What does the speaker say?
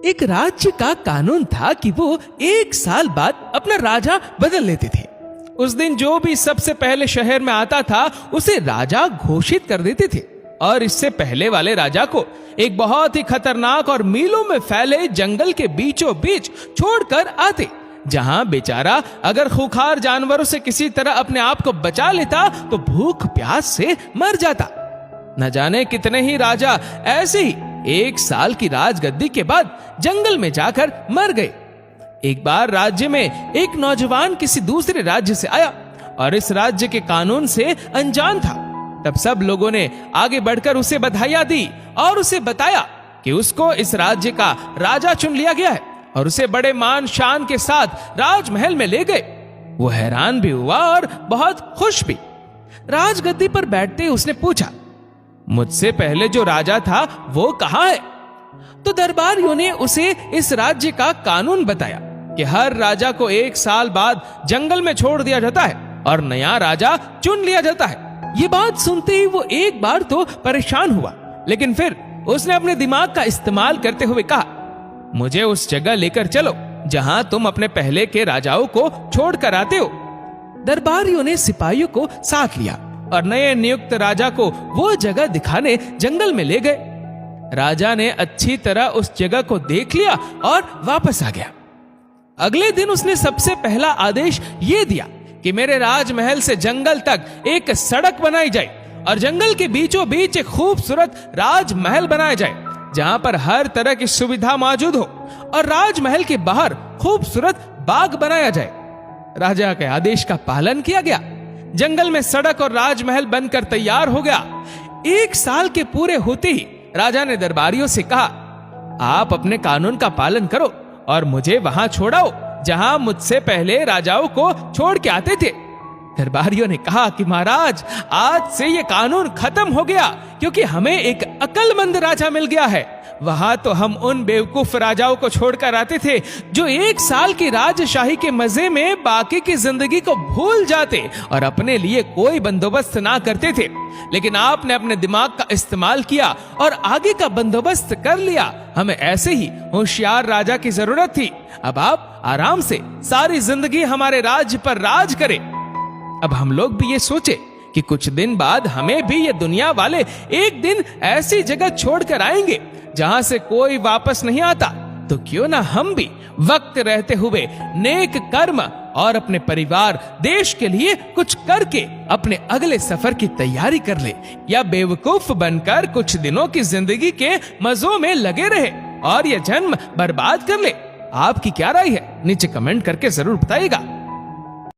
एक राज्य का कानून था कि वो 1 साल बाद अपना राजा बदल लेते थे। उस दिन जो भी सबसे पहले शहर में आता था उसे राजा घोषित कर देते थे और इससे पहले वाले राजा को एक बहुत ही खतरनाक और मीलों में फैले जंगल के बीचों बीच छोड़कर आते, जहां बेचारा अगर खूंखार जानवरों से किसी तरह अपने आप को बचा लेता तो भूख प्यास से मर जाता। न जाने कितने ही राजा ऐसे ही 1 साल की राजगद्दी के बाद जंगल में जाकर मर गए। एक बार राज्य में एक नौजवान किसी दूसरे राज्य से आया और इस राज्य के कानून से अनजान था। तब सब लोगों ने आगे बढ़कर उसे बधाइयां दी और उसे बताया कि उसको इस राज्य का राजा चुन लिया गया है और उसे बड़े मान शान के साथ राजमहल में ले गए। वो हैरान भी हुआ और बहुत खुश भी। राजगद्दी पर बैठते उसने पूछा, मुझसे पहले जो राजा था वो कहाँ है? तो दरबारियों ने उसे इस राज्य का कानून बताया कि हर राजा को 1 साल बाद जंगल में छोड़ दिया जाता है और नया राजा चुन लिया जाता है। ये बात सुनते ही वो एक बार तो परेशान हुआ, लेकिन फिर उसने अपने दिमाग का इस्तेमाल करते हुए कहा, मुझे उस जगह लेकर चलो जहां तुम अपने पहले के राजाओं को छोड़ कर आते हो। दरबारियों ने सिपाहियों को साथ लिया और नए नियुक्त राजा को वो जगह दिखाने जंगल में ले गए। राजा ने अच्छी तरह उस जगह को देख लिया और वापस आ गया। अगले दिन उसने सबसे पहला आदेश ये दिया कि मेरे राजमहल से जंगल तक एक सड़क बनाई जाए और जंगल के बीचों बीच एक खूबसूरत राजमहल बनाया जाए जहां पर हर तरह की सुविधा मौजूद हो और राजमहल के बाहर खूबसूरत बाग बनाया जाए। राजा के आदेश का पालन किया गया। जंगल में सड़क और राजमहल बनकर तैयार हो गया। 1 साल के पूरे होते ही राजा ने दरबारियों से कहा, आप अपने कानून का पालन करो और मुझे वहां छोड़ाओ जहां मुझसे पहले राजाओं को छोड़ के आते थे। दरबारियों ने कहा कि महाराज, आज से ये कानून खत्म हो गया क्योंकि हमें एक अक्लमंद राजा मिल गया है। वहां तो हम उन बेवकूफ राजाओं को छोड़कर आते थे जो 1 साल की राजशाही के मजे में बाकी की जिंदगी को भूल जाते और अपने लिए कोई बंदोबस्त ना करते थे, लेकिन आपने अपने दिमाग का इस्तेमाल किया और आगे का बंदोबस्त कर लिया। हमें ऐसे ही होशियार राजा की जरूरत थी। अब आप आराम से सारी जिंदगी हमारे राज्य पर राज करें। अब हम लोग भी ये सोचे कि कुछ दिन बाद हमें भी ये दुनिया वाले एक दिन ऐसी जगह छोड़कर आएंगे जहां से कोई वापस नहीं आता, तो क्यों ना हम भी वक्त रहते हुए नेक कर्म और अपने परिवार देश के लिए कुछ करके अपने अगले सफर की तैयारी कर ले, या बेवकूफ बनकर कुछ दिनों की जिंदगी के मजों में लगे रहे और यह जन्म बर्बाद कर ले। आपकी क्या राय है? नीचे कमेंट करके जरूर बताइएगा।